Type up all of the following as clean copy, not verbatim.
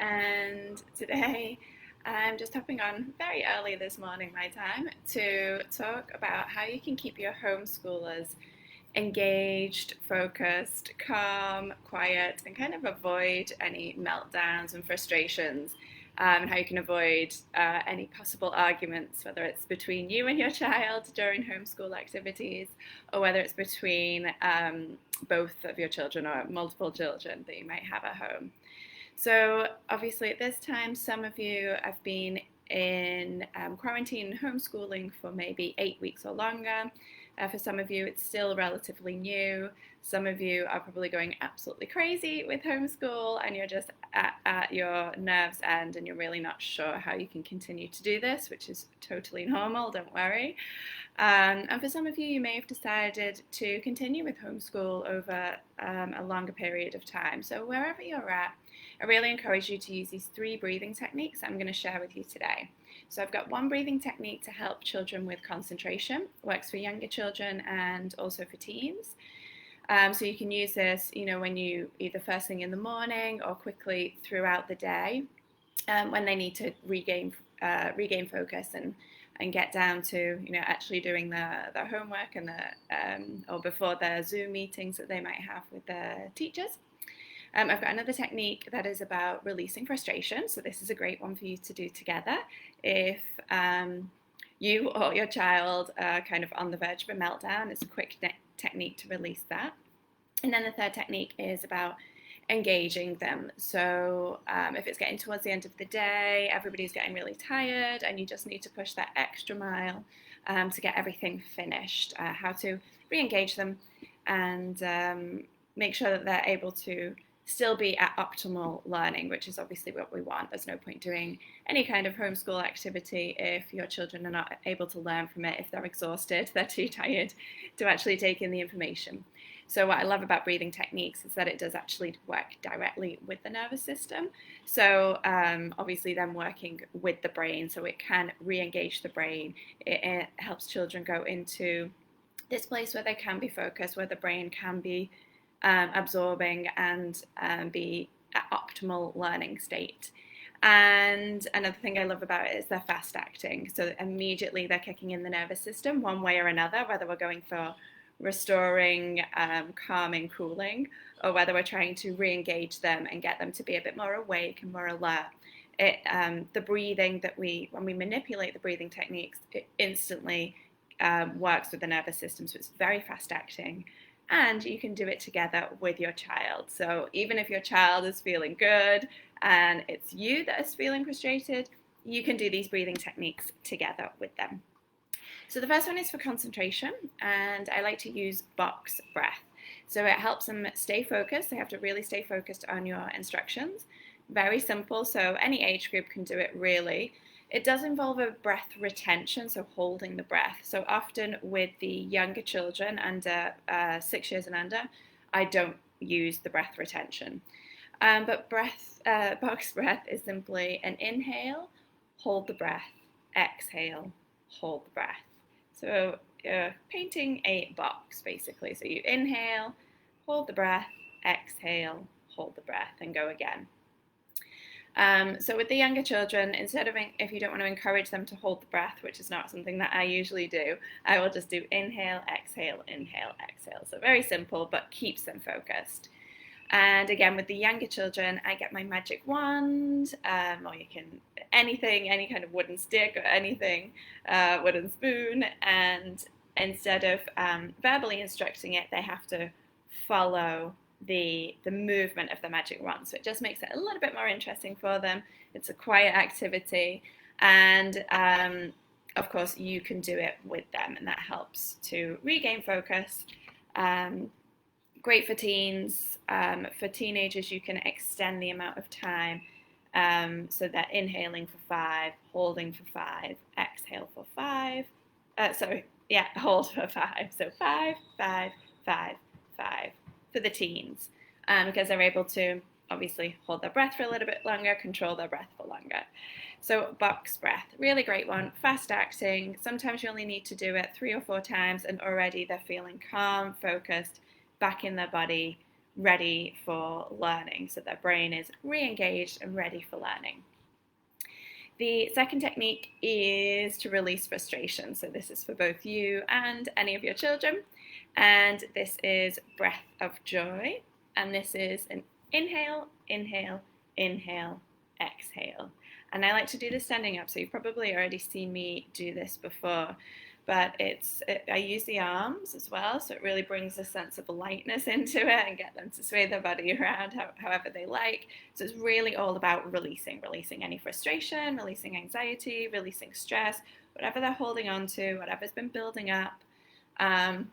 and today I'm just hopping on very early this morning, my time, to talk about how you can keep your homeschoolers engaged, focused, calm, quiet, and kind of avoid any meltdowns and frustrations, and how you can avoid any possible arguments, whether it's between you and your child during homeschool activities, or whether it's between both of your children or multiple children that you might have at home. So obviously at this time, some of you have been in quarantine and homeschooling for maybe 8 weeks or longer. For some of you, it's still relatively new. Some of you are probably going absolutely crazy with homeschool and you're just at your nerves' end and you're really not sure how you can continue to do this, which is totally normal, don't worry. And for some of you, you may have decided to continue with homeschool over a longer period of time. So wherever you're at, I really encourage you to use these 3 breathing techniques I'm going to share with you today. So I've got one breathing technique to help children with concentration, works for younger children and also for teens. So you can use this, when you either first thing in the morning or quickly throughout the day, when they need to regain focus and get down to actually doing their homework and or before their Zoom meetings that they might have with their teachers. I've got another technique that is about releasing frustration. So this is a great one for you to do together if you or your child are kind of on the verge of a meltdown. It's a quick technique to release that. And then the third technique is about engaging them. So if it's getting towards the end of the day, everybody's getting really tired and you just need to push that extra mile to get everything finished, how to re-engage them and make sure that they're able to still be at optimal learning, which is obviously what we want. There's no point doing any kind of homeschool activity if your children are not able to learn from it, if they're exhausted, they're too tired to actually take in the information. So what I love about breathing techniques is that it does actually work directly with the nervous system. So obviously then working with the brain, so it can re-engage the brain. It helps children go into this place where they can be focused, where the brain can be absorbing and be at optimal learning state. And another thing I love about it is they're fast acting. So immediately they're kicking in the nervous system one way or another, whether we're going for restoring, calming, cooling, or whether we're trying to re-engage them and get them to be a bit more awake and more alert. The breathing that when we manipulate the breathing techniques, it instantly works with the nervous system. So it's very fast acting. And you can do it together with your child. So even if your child is feeling good and it's you that is feeling frustrated, you can do these breathing techniques together with them. So the first one is for concentration, and I like to use box breath. So it helps them stay focused. They have to really stay focused on your instructions. Very simple, so any age group can do it really. It does involve a breath retention, so holding the breath. So often with the younger children under 6 years and under, I don't use the breath retention. But box breath is simply an inhale, hold the breath, exhale, hold the breath. So you're painting a box basically. So you inhale, hold the breath, exhale, hold the breath, and go again. So with the younger children, instead of, if you don't want to encourage them to hold the breath, which is not something that I usually do, I will just do inhale, exhale, exhale. So very simple, but keeps them focused. And again, with the younger children, I get my magic wand, or you can, anything, any kind of wooden stick or anything, wooden spoon, and instead of verbally instructing it, they have to follow the movement of the magic wand. So it just makes it a little bit more interesting for them. It's a quiet activity, and of course you can do it with them, and that helps to regain focus. Great for teens. For teenagers, you can extend the amount of time, so that inhaling for 5, holding for 5, exhale for 5. Hold for 5. So 5, 5, 5, 5 for the teens, because they're able to obviously hold their breath for a little bit longer, control their breath for longer. So box breath, really great one, fast acting. Sometimes you only need to do it 3 or 4 times and already they're feeling calm, focused, back in their body, ready for learning. So their brain is re-engaged and ready for learning. The second technique is to release frustration. So this is for both you and any of your children. And this is breath of joy. And this is an inhale, inhale, inhale, exhale. And I like to do this standing up. So you've probably already seen me do this before. But I use the arms as well, so it really brings a sense of lightness into it and get them to sway their body around however they like. So it's really all about releasing any frustration, releasing anxiety, releasing stress, whatever they're holding on to, whatever's been building up. And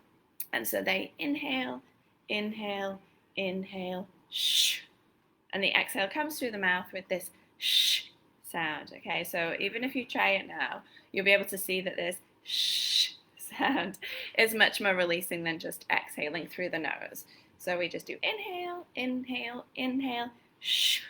so they inhale, inhale, inhale, shh. And the exhale comes through the mouth with this shh sound. Okay, so even if you try it now, you'll be able to see that this shh sound is much more releasing than just exhaling through the nose. So we just do inhale, inhale, inhale, shh.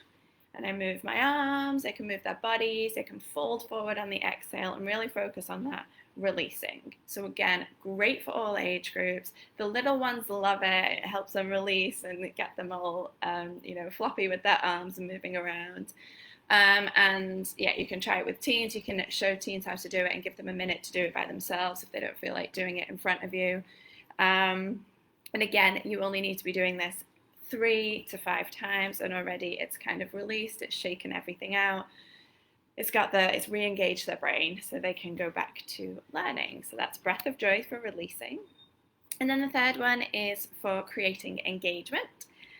And I move my arms, they can move their bodies, they can fold forward on the exhale and really focus on that releasing. So again, great for all age groups. The little ones love it. It helps them release and get them all, floppy with their arms and moving around. And yeah, you can try it with teens. You can show teens how to do it and give them a minute to do it by themselves if they don't feel like doing it in front of you. And again, you only need to be doing this 3 to 5 times, and already it's kind of released, it's shaken everything out. It's re-engaged their brain so they can go back to learning. So that's breath of joy for releasing. And then the third one is for creating engagement.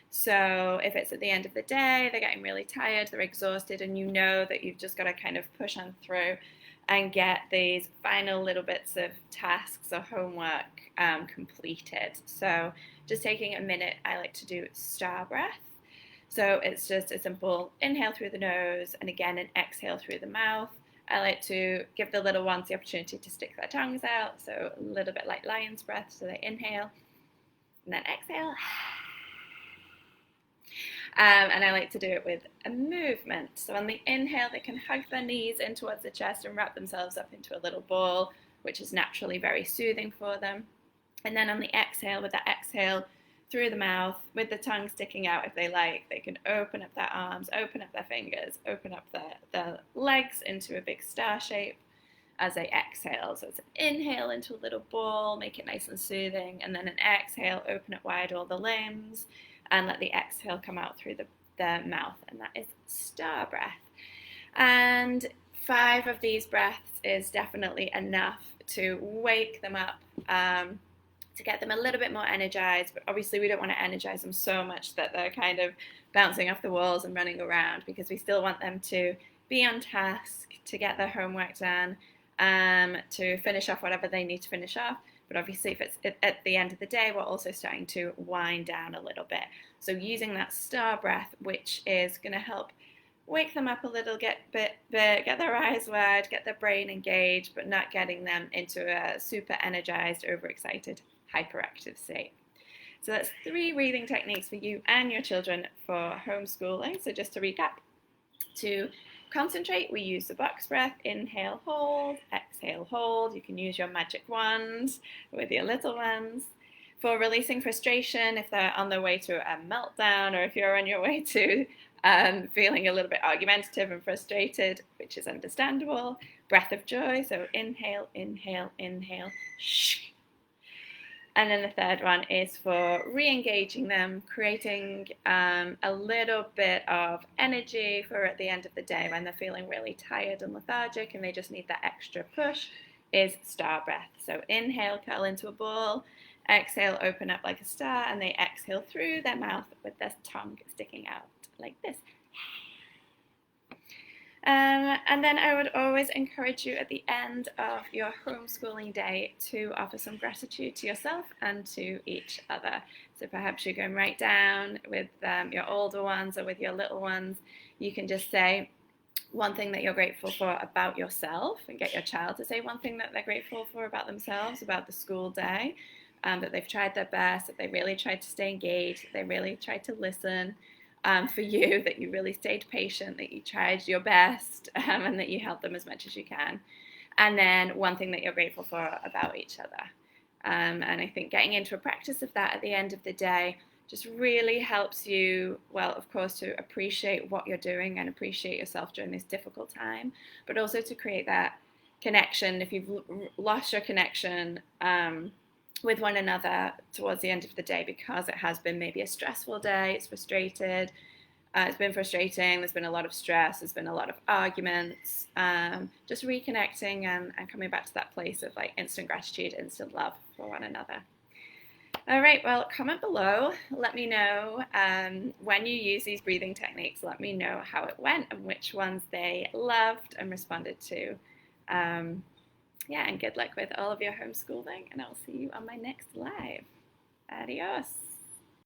So if it's at the end of the day, they're getting really tired, they're exhausted, and you know that you've just got to kind of push on through and get these final little bits of tasks or homework completed. So just taking a minute, I like to do star breath. So it's just a simple inhale through the nose and again an exhale through the mouth. I like to give the little ones the opportunity to stick their tongues out, so a little bit like lion's breath. So they inhale and then exhale. And I like to do it with a movement. So on the inhale, they can hug their knees in towards the chest and wrap themselves up into a little ball, which is naturally very soothing for them. And then on the exhale, with that exhale through the mouth, with the tongue sticking out if they like, they can open up their arms, open up their fingers, open up their legs into a big star shape as they exhale. So it's an inhale into a little ball, make it nice and soothing, and then an exhale, open up wide all the limbs, and let the exhale come out through the mouth, and that is star breath. And 5 of these breaths is definitely enough to wake them up, to get them a little bit more energized, but obviously we don't want to energize them so much that they're kind of bouncing off the walls and running around, because we still want them to be on task, to get their homework done, to finish off whatever they need to finish off. But obviously if it's at the end of the day, we're also starting to wind down a little bit. So using that star breath, which is going to help wake them up a little, get their eyes wide, get their brain engaged, but not getting them into a super energized, overexcited, hyperactive state. So that's 3 breathing techniques for you and your children for homeschooling. So just to recap, to concentrate, we use the box breath, inhale, hold, exhale, hold. You can use your magic wand with your little ones. For releasing frustration, if they're on their way to a meltdown, or if you're on your way to feeling a little bit argumentative and frustrated, which is understandable, breath of joy, so inhale, inhale, inhale, shh. And then the third one is for re-engaging them, creating a little bit of energy for at the end of the day when they're feeling really tired and lethargic and they just need that extra push, is star breath. So inhale, curl into a ball, exhale, open up like a star, and they exhale through their mouth with their tongue sticking out like this. And then I would always encourage you at the end of your homeschooling day to offer some gratitude to yourself and to each other. So perhaps you can write down with your older ones or with your little ones, you can just say one thing that you're grateful for about yourself, and get your child to say one thing that they're grateful for about themselves, about the school day, that they've tried their best, that they really tried to stay engaged, that they really tried to listen. For you, that you really stayed patient, that you tried your best, and that you helped them as much as you can. And then one thing that you're grateful for about each other. And I think getting into a practice of that at the end of the day just really helps you, well, of course, to appreciate what you're doing and appreciate yourself during this difficult time, but also to create that connection. If you've lost your connection with one another towards the end of the day because it has been maybe a stressful day, it's been frustrating, there's been a lot of stress, there's been a lot of arguments, just reconnecting and coming back to that place of like instant gratitude, instant love for one another. All right, well, comment below. Let me know when you use these breathing techniques. Let me know how it went and which ones they loved and responded to. Yeah, and good luck with all of your homeschooling, and I'll see you on my next live. Adios.